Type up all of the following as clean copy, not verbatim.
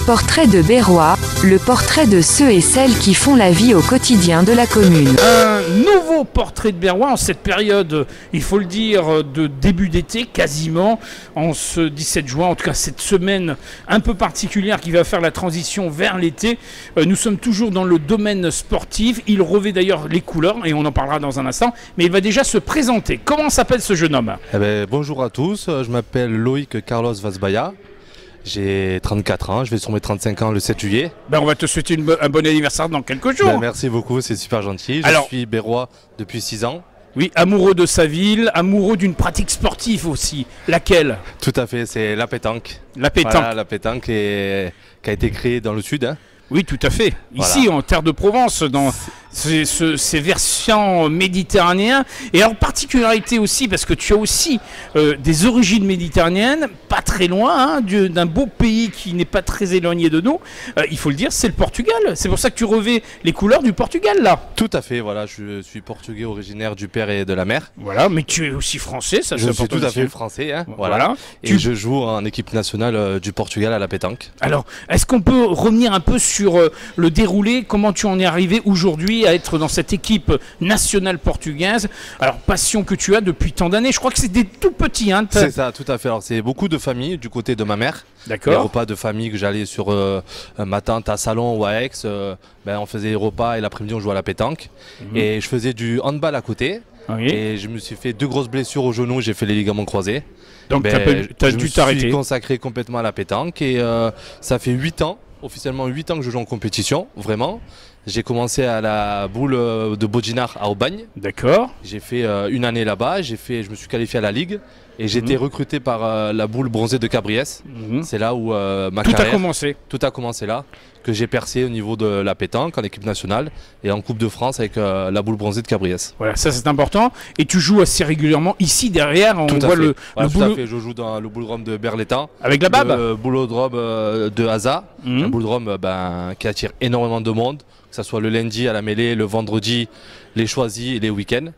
Portrait de Berrois, le portrait de ceux et celles qui font la vie au quotidien de la commune. Un nouveau portrait de Berrois en cette période, il faut le dire, de début d'été, quasiment, en ce 17 juin, en tout cas cette semaine un peu particulière qui va faire la transition vers l'été. Nous sommes toujours dans le domaine sportif, il revêt d'ailleurs les couleurs, et on en parlera dans un instant, mais il va déjà se présenter. Comment s'appelle ce jeune homme? Bonjour à tous, je m'appelle Loïc Carlos Vazbaya. J'ai 34 ans, je vais sur mes 35 ans le 7 juillet. On va te souhaiter un bon anniversaire dans quelques jours. Merci beaucoup, c'est super gentil. Je suis berrois depuis 6 ans. Oui, amoureux de sa ville, amoureux d'une pratique sportive aussi. Laquelle? Tout à fait, c'est la pétanque. La pétanque. Voilà, la pétanque qui a été créée dans le sud. Oui, tout à fait. Ici, voilà. En terre de Provence, dans ces versants méditerranéens. Et alors, particularité aussi, parce que tu as aussi des origines méditerranéennes, pas très loin, d'un beau pays qui n'est pas très éloigné de nous. Il faut le dire, c'est le Portugal. C'est pour ça que tu revêts les couleurs du Portugal, là. Tout à fait, voilà. Je suis portugais originaire du père et de la mère. Voilà, mais tu es aussi français, ça je suis tout à fait français, voilà. Et je joue en équipe nationale du Portugal à la pétanque. Alors, est-ce qu'on peut revenir un peu sur le déroulé? Comment tu en es arrivé aujourd'hui à être dans cette équipe nationale portugaise? Alors, passion que tu as depuis tant d'années, je crois que c'est des tout petits. C'est ça, tout à fait. Alors, c'est beaucoup de famille du côté de ma mère. D'accord. Les repas de famille que j'allais sur ma tante à Salon ou à Aix, on faisait les repas et l'après-midi on jouait à la pétanque. Et je faisais du handball à côté. Oui. Et je me suis fait 2 grosses blessures au genou, j'ai fait les ligaments croisés. Donc tu as dû t'arrêter. Je me suis consacré complètement à la pétanque et ça fait 8 ans, officiellement 8 ans que je joue en compétition, vraiment. J'ai commencé à la boule de Bodinard à Aubagne. D'accord. J'ai fait une année là-bas, je me suis qualifié à la Ligue et j'ai été recruté par la boule bronzée de Cabriès. C'est là où ma carrière... Tout a commencé là, que j'ai percé au niveau de la pétanque en équipe nationale et en Coupe de France avec la boule bronzée de Cabriès. Voilà, ça c'est important. Et tu joues assez régulièrement ici derrière, on voit le tout à fait, je joue dans le boulodrome de Berlétan. Avec la BAB. Le boulodrome de Haza, un boulodrome qui attire énormément de monde, que ce soit le lundi à la mêlée, le vendredi, les choisis et les week-ends.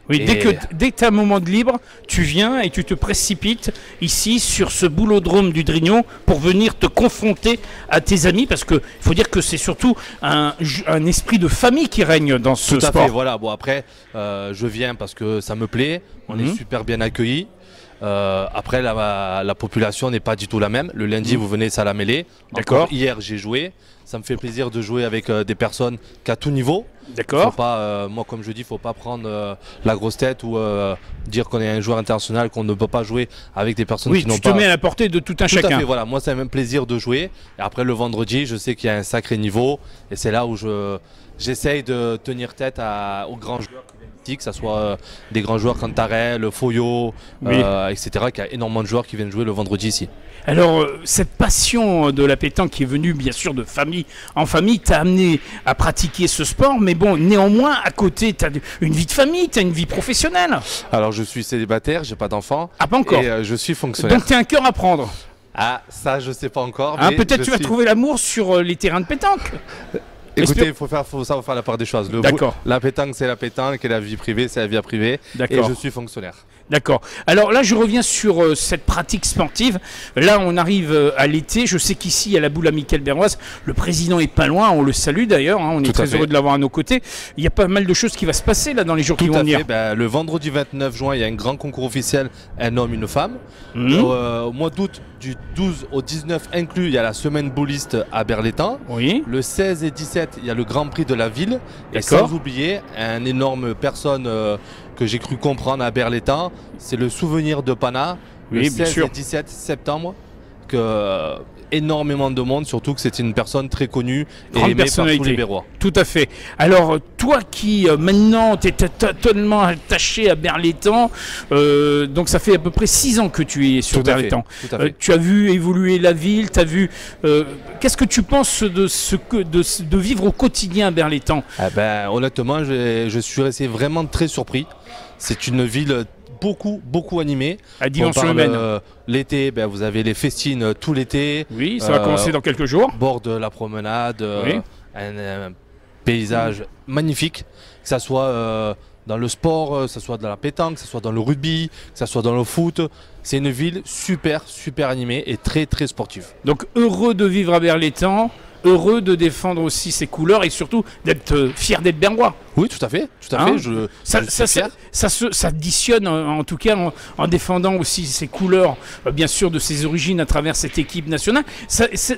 Oui, dès que tu as un moment de libre, tu viens et tu te précipites ici sur ce boulodrome du Drignon pour venir te confronter à tes amis, parce qu'il faut dire que c'est surtout un esprit de famille qui règne dans ce sport. Tout à fait, voilà. Bon, après, je viens parce que ça me plaît, on est super bien accueillis. Après, la population n'est pas du tout la même. Le lundi, vous venez, c'est à la mêlée. D'accord. Hier, j'ai joué. Ça me fait plaisir de jouer avec des personnes qu'à tout niveau. D'accord. Moi, comme je dis, il ne faut pas prendre la grosse tête ou dire qu'on est un joueur international, qu'on ne peut pas jouer avec des personnes qui n'ont pas... Oui, tu te mets à la portée de tout un chacun. Tout à fait, voilà. Moi, c'est un même plaisir de jouer. Et après, le vendredi, je sais qu'il y a un sacré niveau. Et c'est là où j'essaye de tenir tête aux grands joueurs, que ce soit des grands joueurs comme Tarel, Foyo, etc. Il y a énormément de joueurs qui viennent jouer le vendredi ici. Alors, cette passion de la pétanque qui est venue bien sûr de famille en famille t'a amené à pratiquer ce sport, mais bon, néanmoins, à côté, tu as une vie de famille, tu as une vie professionnelle. Alors, je suis célibataire, j'ai pas d'enfant. Ah, pas encore. Et je suis fonctionnaire. Donc, tu as un cœur à prendre. Ah, ça, je sais pas encore. Peut-être tu vas trouver l'amour sur les terrains de pétanque. Écoutez, il faut savoir faire la part des choses. La pétanque, c'est la pétanque, et la vie privée, c'est la vie privée. Et je suis fonctionnaire. D'accord. Alors là, je reviens sur cette pratique sportive. Là, on arrive à l'été. Je sais qu'ici, il y a la boule amicale berroise. Le président est pas loin. On le salue d'ailleurs. On est très heureux de l'avoir à nos côtés. Il y a pas mal de choses qui vont se passer là dans les jours qui vont venir. Le vendredi 29 juin, il y a un grand concours officiel, un homme, une femme. Au mois d'août, du 12 au 19 inclus, il y a la semaine bouliste à Berlétan. Oui. Le 16 et 17, il y a le Grand Prix de la ville. Et sans oublier, un énorme personne que j'ai cru comprendre à Berlétan, c'est le souvenir de Pana, le 16 et 17 septembre, que énormément de monde, surtout que c'est une personne très connue et aimée par tous les Berrois. Tout à fait. Alors, toi qui maintenant t'es totalement attaché à Berlétan, donc ça fait à peu près 6 ans que tu es sur Berlétan. Tu as vu évoluer la ville, tu as vu... Qu'est-ce que tu penses de vivre au quotidien à Berlétan? Honnêtement, je suis resté vraiment très surpris. C'est une ville beaucoup animé. À Dinan-sur-le-Maine. L'été, vous avez les festines tout l'été. Oui, ça va commencer dans quelques jours. Bord de la promenade, un paysage magnifique. Que ça soit dans le sport, que ce soit dans la pétanque, que ce soit dans le rugby, que ce soit dans le foot. C'est une ville super animée et très sportive. Donc heureux de vivre à Berlétan, heureux de défendre aussi ses couleurs et surtout d'être fier d'être berrois. Oui, tout à fait. Ça additionne en tout cas en défendant aussi ses couleurs, bien sûr, de ses origines à travers cette équipe nationale.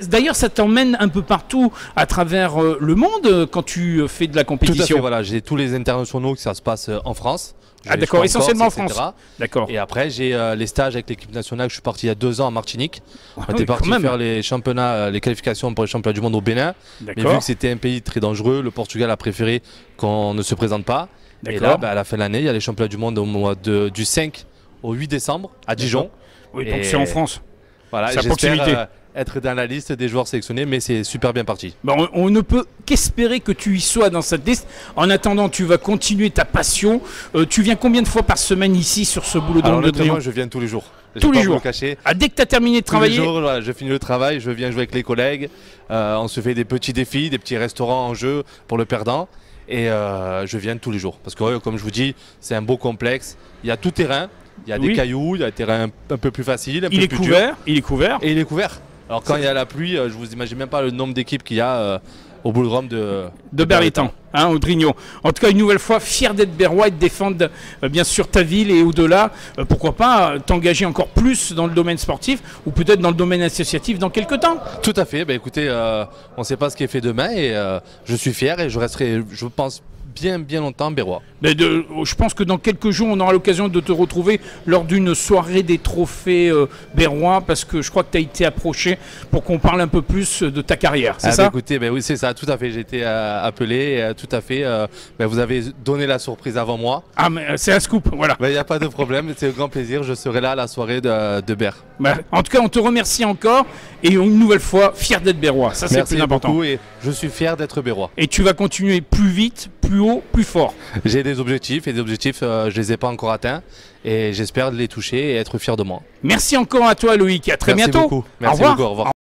D'ailleurs, ça t'emmène un peu partout à travers le monde quand tu fais de la compétition. Tout à fait, voilà. J'ai tous les internationaux que ça se passe en France. Ah d'accord, essentiellement en France. D'accord. Et après, j'ai les stages avec l'équipe nationale. Je suis parti il y a 2 ans en Martinique. On était parti faire les championnats, les qualifications pour les championnats du monde au Bénin. Mais vu que c'était un pays très dangereux, le Portugal a préféré qu'on ne se présente pas. Et là, à la fin de l'année, il y a les championnats du monde au mois du 5 au 8 décembre à Dijon. Oui, donc c'est en France. Voilà, j'espère être dans la liste des joueurs sélectionnés, mais c'est super bien parti. On ne peut qu'espérer que tu y sois dans cette liste. En attendant, tu vas continuer ta passion. Tu viens combien de fois par semaine ici sur ce boulot de Drillon? Je viens tous les jours. Tous les jours. Dès que tu as terminé de travailler? Tous les jours, voilà, je finis le travail, je viens jouer avec les collègues. On se fait des petits défis, des petits restaurants en jeu pour le perdant. Et je viens tous les jours. Parce que comme je vous dis, c'est un beau complexe. Il y a tout terrain. Il y a des cailloux, il y a des terrains un peu plus faciles, il est couvert. Et il est couvert. Alors quand il y a la pluie, je vous imagine même pas le nombre d'équipes qu'il y a au boulodrome de Berlétan, au Drignon. En tout cas, une nouvelle fois, fier d'être berrois et de défendre bien sûr ta ville et au-delà, pourquoi pas t'engager encore plus dans le domaine sportif ou peut-être dans le domaine associatif dans quelques temps. Tout à fait, écoutez, on ne sait pas ce qui est fait demain et je suis fier et je resterai, je pense, bien longtemps berrois. Je pense que dans quelques jours, on aura l'occasion de te retrouver lors d'une soirée des trophées berrois parce que je crois que tu as été approché pour qu'on parle un peu plus de ta carrière, c'est ça? Écoutez, oui, c'est ça, tout à fait. J'ai été appelé, tout à fait. Vous avez donné la surprise avant moi. Ah, mais c'est un scoop, voilà. Il n'y a pas de problème, c'est un grand plaisir. Je serai là à la soirée de Berre. En tout cas, on te remercie encore et une nouvelle fois, fier d'être berrois. Ça, c'est le plus important. Merci beaucoup et je suis fier d'être berrois. Et tu vas continuer plus vite, plus haut, plus fort. J'ai des objectifs et des objectifs, je ne les ai pas encore atteints et j'espère les toucher et être fier de moi. Merci encore à toi, Loïc. À très bientôt. Merci beaucoup. Merci beaucoup. Au revoir.